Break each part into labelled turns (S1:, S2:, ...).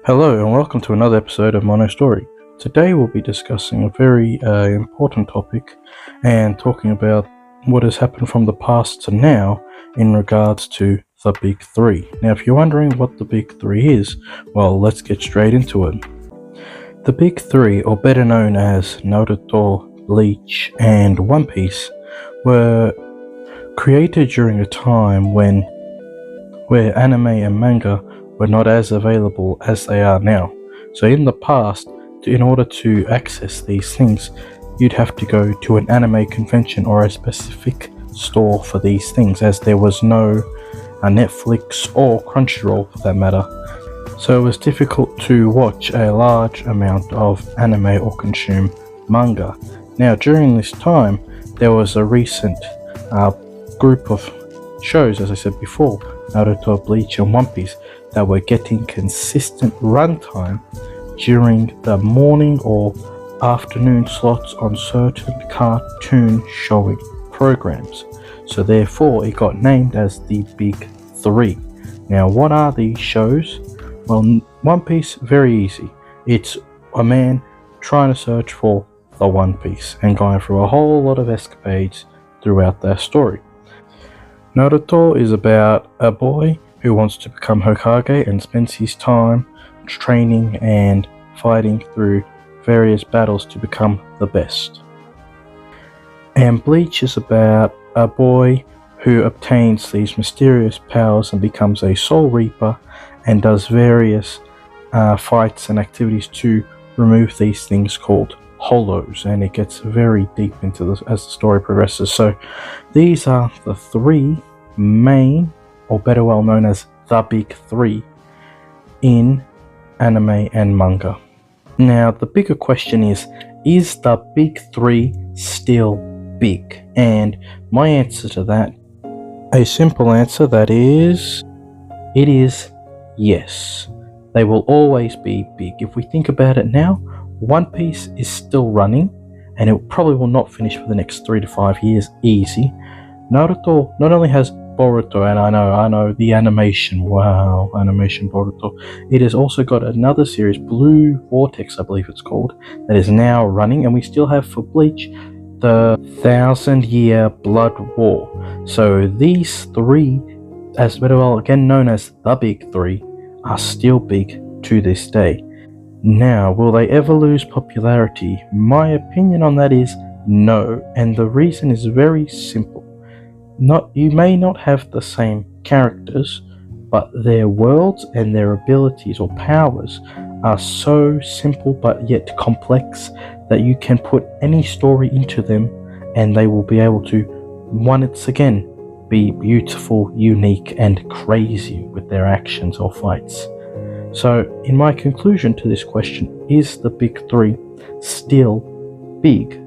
S1: Hello and welcome to another episode of Mono Story. Today we'll be discussing a very important topic and talking about what has happened from the past to now in regards to the Big Three. Now if you're wondering what the Big Three is, well, let's get straight into it. The Big Three, or better known as Naruto, Bleach and One Piece, were created during a time where anime and manga were not as available as they are now. So in the past, in order to access these things, you'd have to go to an anime convention or a specific store for these things, as there was no Netflix or Crunchyroll for that matter. So it was difficult to watch a large amount of anime or consume manga. Now during this time, there was a recent group of shows, as I said before, Naruto, Bleach and One Piece, that were getting consistent runtime during the morning or afternoon slots on certain cartoon showing programs. So therefore it got named as the Big Three. Now what are these shows? Well, One Piece, very easy. It's a man trying to search for the One Piece and going through a whole lot of escapades throughout their story. Naruto is about a boy who wants to become Hokage and spends his time training and fighting through various battles to become the best. And Bleach is about a boy who obtains these mysterious powers and becomes a Soul Reaper and does various fights and activities to remove these things called hollows, and it gets very deep into this as the story progresses. So these are the three main, or better well known as the Big Three, in anime and manga. Now the bigger question is the Big Three still big? And my answer to that, a simple answer, that is, it is yes. They will always be big. If we think about it now, One Piece is still running and it probably will not finish for the next 3 to 5 years easy. Naruto not only has Boruto, and I know the animation, wow, animation Boruto. It has also got another series, Blue Vortex I believe it's called, that is now running, and we still have for Bleach the 1,000-year Blood War. So these three, as very well again known as the Big Three, are still big to this day. Now, will they ever lose popularity? My opinion on that is no, and the reason is very simple. You may not have the same characters, but their worlds and their abilities or powers are so simple but yet complex that you can put any story into them and they will be able to, once again, be beautiful, unique and crazy with their actions or fights. So in my conclusion to this question, is the Big Three still big?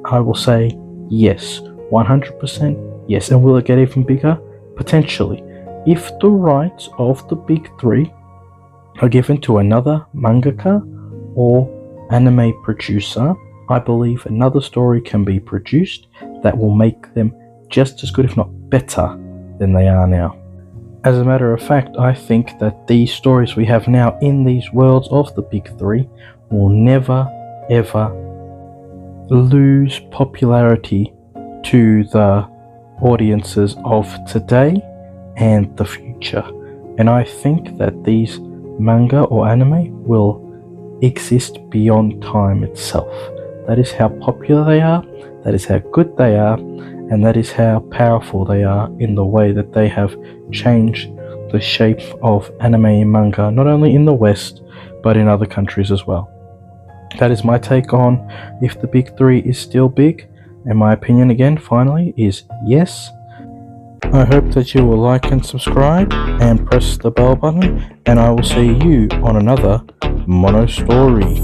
S1: I will say yes, 100% yes. And will it get even bigger? Potentially. If the rights of the Big Three are given to another mangaka or anime producer, I believe another story can be produced that will make them just as good, if not better, than they are now. As a matter of fact, I think that these stories we have now in these worlds of the Big Three will never ever lose popularity to the audiences of today and the future. And I think that these manga or anime will exist beyond time itself. That is how popular they are, that is how good they are, and that is how powerful they are in the way that they have changed the shape of anime and manga, not only in the West, but in other countries as well. That is my take on if the Big Three is still big, and my opinion again, finally, is yes. I hope that you will like and subscribe and press the bell button, and I will see you on another Mono Story.